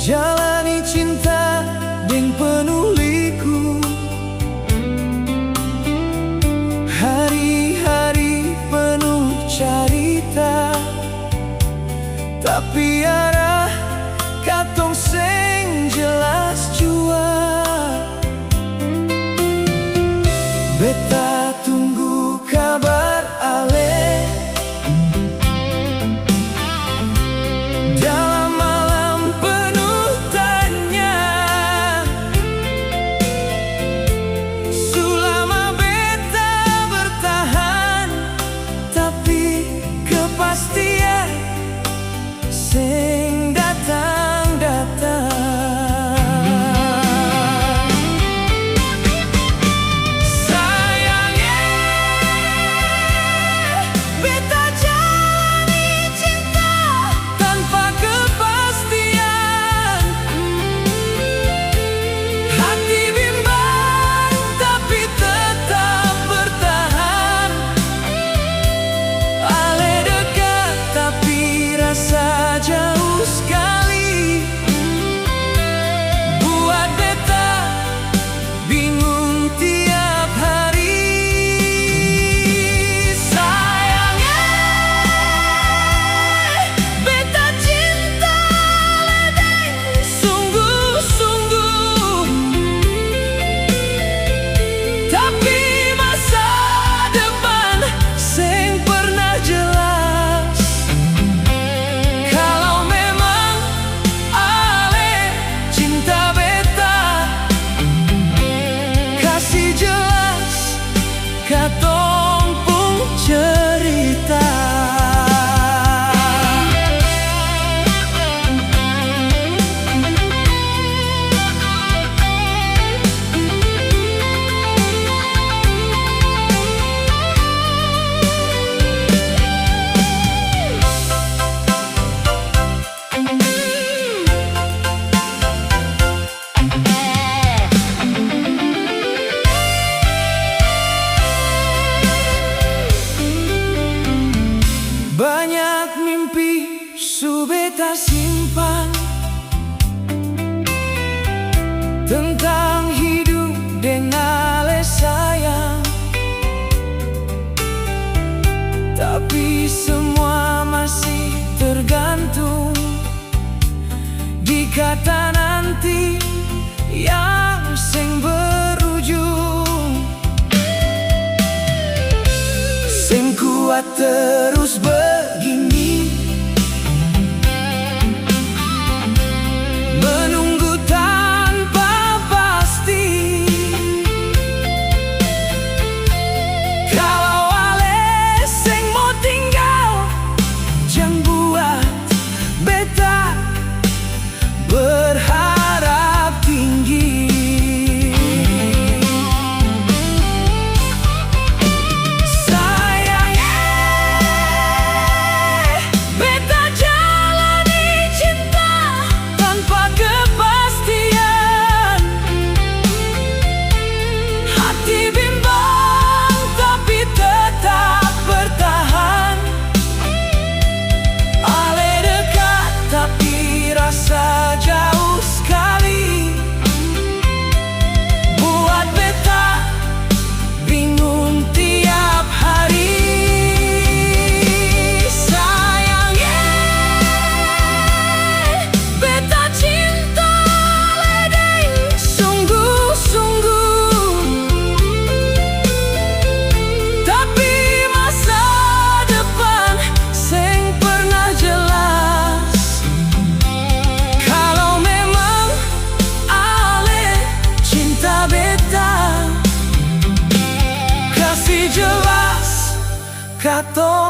Jalani cinta deng penuh liku, hari-hari penuh carita, tapi arah katong seng jelas jua. Beta tunggu kabar ale dalam malam penuh tanya. Sulama beta bertahan, tapi kepastian seng datang-datang. Jauh sekali buat beta bingung tiap hari. Sayangnya beta cinta ledeng sungguh-sungguh, tapi masa depan seng pernah jelas. Katong pun cerita banyak mimpi su beta simpan tentang hidup dengan ale sayang, tapi semua masih tergantung di kata nanti yang seng berujung. Seng kuat terus begini, menunggu tanpa pasti. Kalau ale seng mau tinggal, jangan buat beta berharap tinggi. Rasa jauh sekali buat beta bingung tiap hari. Sayangnya beta cinta ledeng sungguh-sungguh, tapi masa depan seng pernah jelas. Beta kasih jelas katong